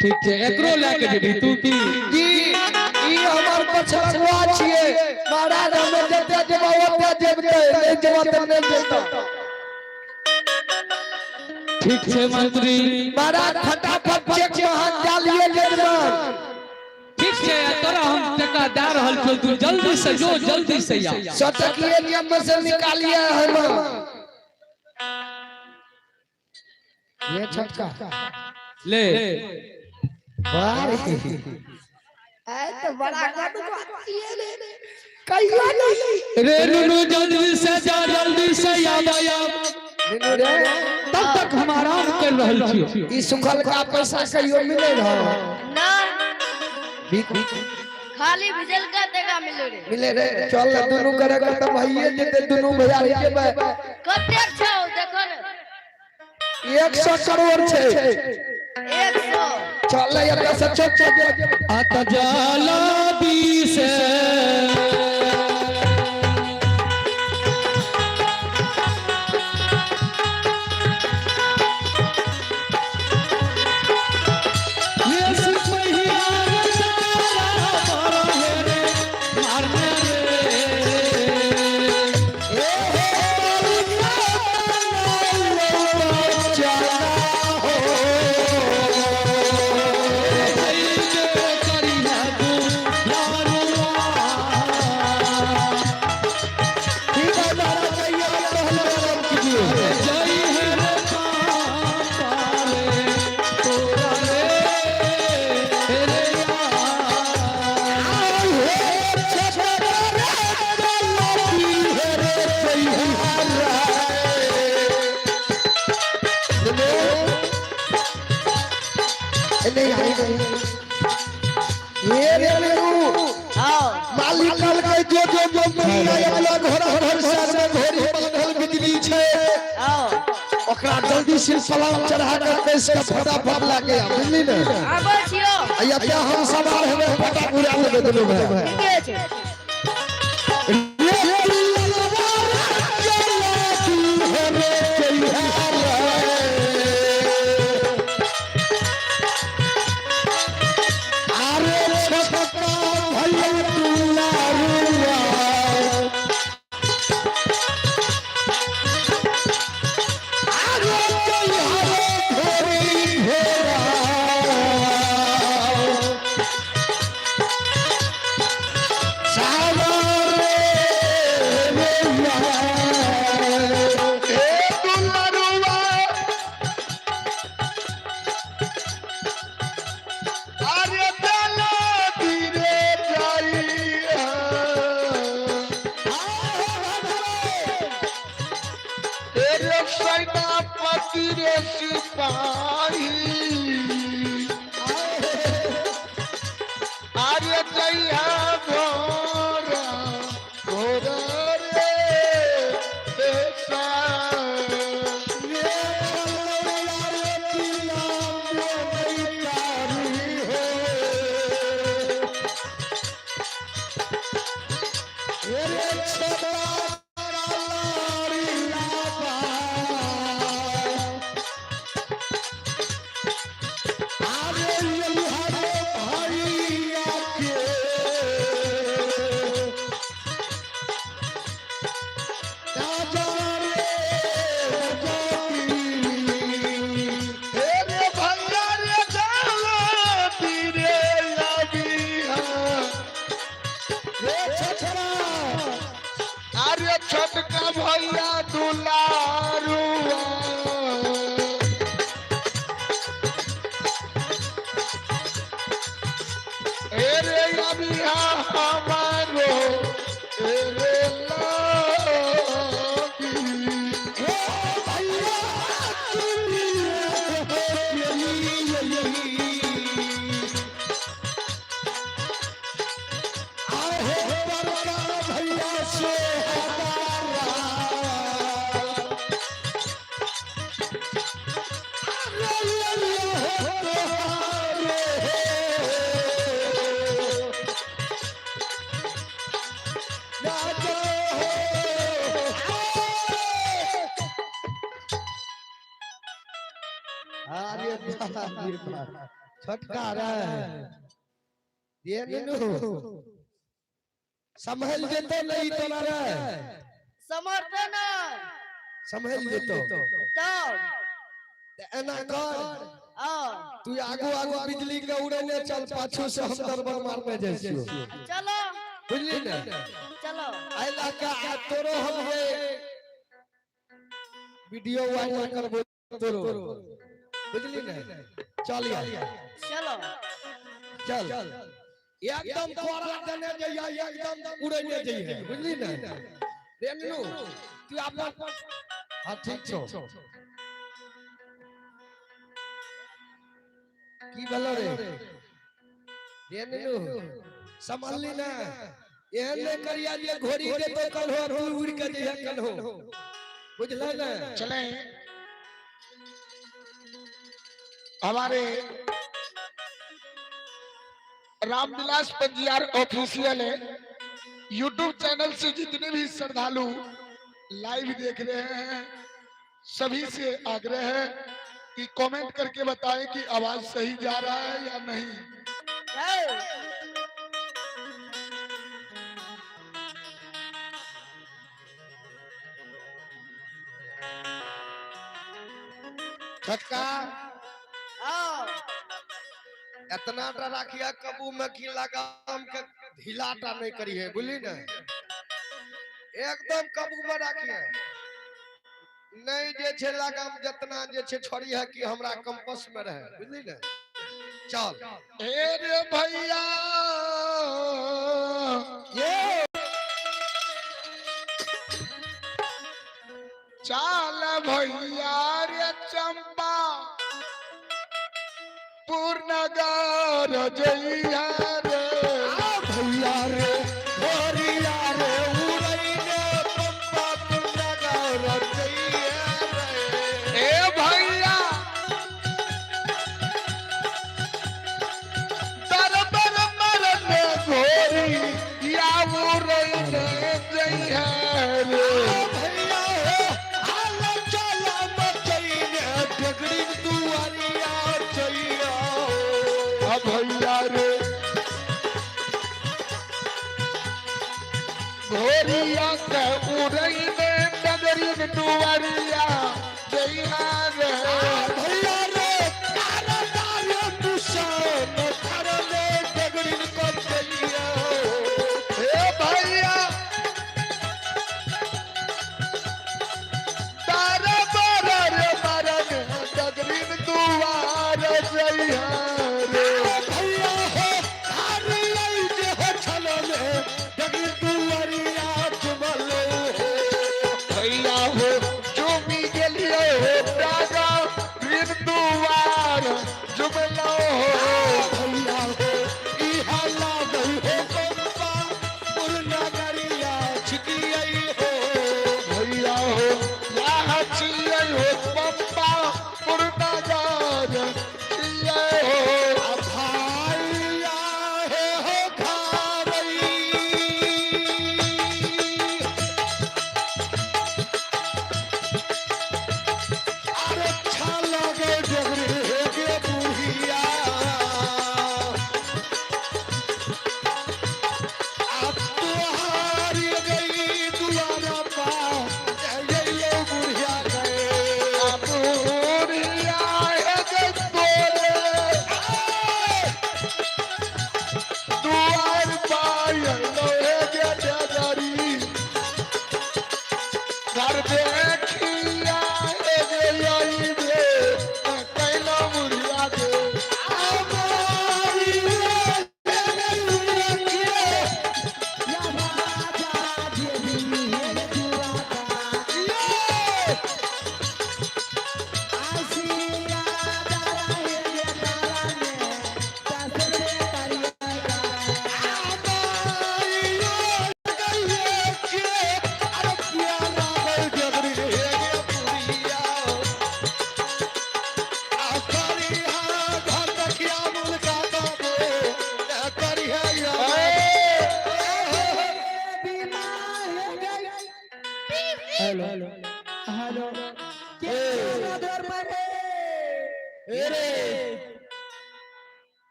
ठीक है एकरो लेके जेबी तू की जी ई हमर पछलुआ छिए महाराज हमें जते जेबा ओते जेबते नहीं जेबा त नहीं जेता ठीक है मंत्री महाराज फटाफट चेक हाथ डालिए जजमान ठीक है तोरा हम टका दे रहल छौ तू जल्दी से जो जल्दी से आ सटकिए नियम में से निकालिए हम ये छटका ले वाह आए तो बड़ा गद ये रे कहिया नहीं रे नुनु जल्दी से जा जल्दी से आ नुनु रे तब तक हम आराम कर रहल छियो ई सुखल का पैसा कहियो मिले रहो ना भीख खाली भिजल का देगा मिले रे चल दुनु करे के त भइए जेते दुनु भैया जेबे कते छौ देखो न 100 करोड़ छे 100 चल या सच आता जाला बीस ये रे मेरू हां मालिक कल के जो मिला घोड़ा घर शहर में घोड़ी बांधल बिजली छे हां ओकरा जल्दी से सलाम चढ़ा के देश का फटाफट लाके आ बुझली ने आबे छियो अया क्या हम सवार हेबे फटा पूरा लेबे दुनु भाई ठीके छै सिपाही आर्य जया घोरा घोरा रे देसा ये चलो चिल्ला बेकारी हो ये छोटा छोटका भैया दुलारुआ एरे अबिया हमारो एरे लागी हे भैया आहे बड़ा भैया से छटका रे ये नीनू संभल जेतो नहीं तोरा रे समर्थन संभल जेतो तब एना कर आओ तू आगू आगू बिजली के उड़ने चल पाछू से हम दरबार मारने जैसियो चलो बुझली ना चलो आइला का तोरो हम है वीडियो वायरल करबो तोरो बुझली ना चल यार चलो चल एकदम कोरा देने जइया एकदम उड़ने जइया बुझली ना रे नीनू तू अपन हां ठीक छो की बोलो रे रे नीनू संभालली ना एहन नहीं करिया जे घोड़ी के तो कल हो तू उड़ के जइया कल हो बुझला ना चले हमारे रामविलास पंजियार ऑफिशियल है यूट्यूब चैनल से जितने भी श्रद्धालु लाइव देख रहे हैं सभी से आग्रह है कि कमेंट करके बताएं कि आवाज सही जा रहा है या नहीं। आओ छटका आओ इतना टा राखिया कबू में की लगाम के ढीलाटा नहीं करी है बुझली ना एकदम कबू में राखिया नहीं जे छे लगाम जितना जे छे छोड़ी है कि हमरा कंपास में रहे बुझली ना चल ए रे भैया ये चाल भैया रे चंपा पूर्णगार जइया रे भैया रे भोरिया रे उड़ई रे पंपा पुनगर जइया रे ए भैया दरबार मरने घोरी या उड़ने जइया रे भैया हो हाल चला मचइने डगड़ी दुआरिया जइया भैया रे घोरिया के उड़ई में नगरी दुआरिया जइया रे भैया रे तारा तारा दुशान खरले डगड़ी को जइया ए भैया तारा बारा रे मरन नगरी दुआर जइया रे भैया हो हार लई जे हो छलले डगड़ी दुआरिया चुमलो भैया हो चुमी गेलिए हो दादा वीर दुआर जुमलो हो भैया हो ई हाला गई हो पंपा पुरनगरिया छिटियई हो भैया हो यहाँ चिए हो पंपा पुरनगार चिए हो भैया हे हो खारई अरे अच्छा लगे डगरी के बुढ़िया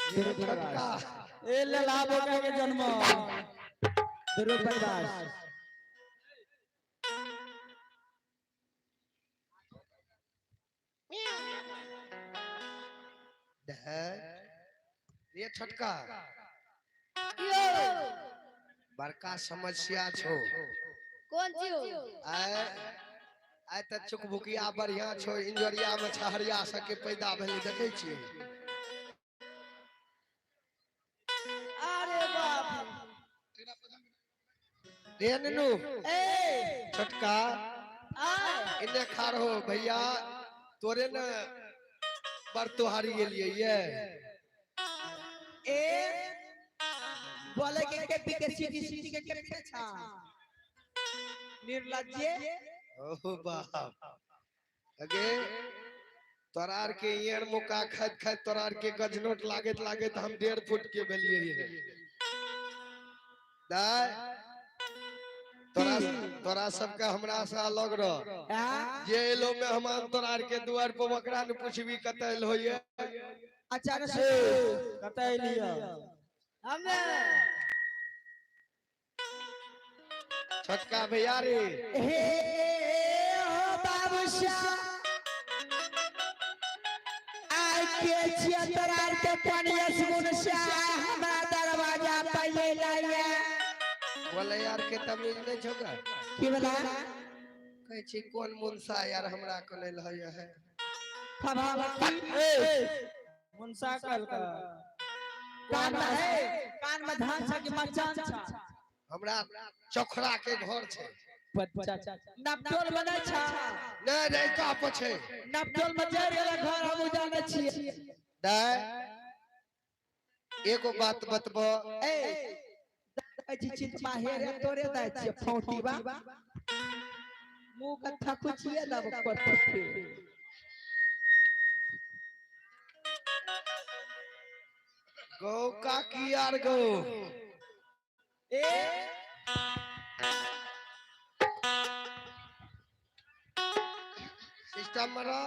छटका ए ललाबो के जन्म ये छटका यो बड़का समस्या छो कौन चीज आय आय त चुकभुकिया बढ़िया छो इंजरिया में छहरिया सके पैदा भेल देखे छी अरे बाप रे ननू ए छटका आ इन्ने खार हो भैया तोरे न बर तुहारी गेलिए ये ए बोले के पीके सीटी के पीछा निर्लज्जे ओह बाप अगे तोरार के ईयर मुका खत खत तोरार के गजनोट लागत लागत हम 1.5 फुट के भेलिए ये दाय तोरा तोरा सबका हमरा से अलग रह जे एलो में हम तोरार के दुआर पर बकरा ने पूछबी कतल होइए अचानक से कतई लिया हमें छटका भैया रे हे हो बाबूशाह आई के छियतरार के पनिया सुनशा हमरा दरवाजा पे ले लाया बोले यार के तमीज नहीं छोगा की बोला कहै छी कोन मुनसा यार हमरा कनल है मुनसा कल का कान में धान छा के मचान छा हमरा चोखरा के घर छे नपटोल बनै छा नहीं रे का पछे नपटोल में जर वाला घर हम जाने छिए दाय एगो बात बतबो ए जी चित माहेर तोरे दै छिए फौटीबा मुंह का थकुचिए लब पर फटे गौ का की यार गौ ए सिस्टम में रह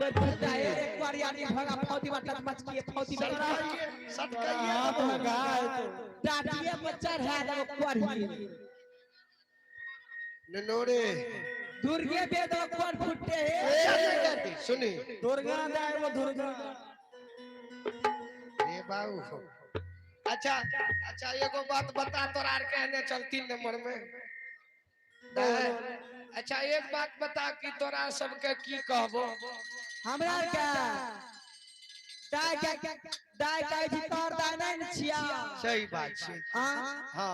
पर पता है एक बार यानी भगा फौती टच मच के फौती सटकाइए डाटिए बच्चा है दो पढ़ी ननोरे दुर्गे वेद पर फुटे सुनी दुर्गा दाय वो दुर्गा रे बाबू अच्छा अच्छा एगो बात बता तोरा कहने चल 3 नंबर में अच्छा एक बात बता कि तोरा सबके की कहबो हमरा का दाय का जी तोर दाय नहीं छिया सही बात छै हां हाँ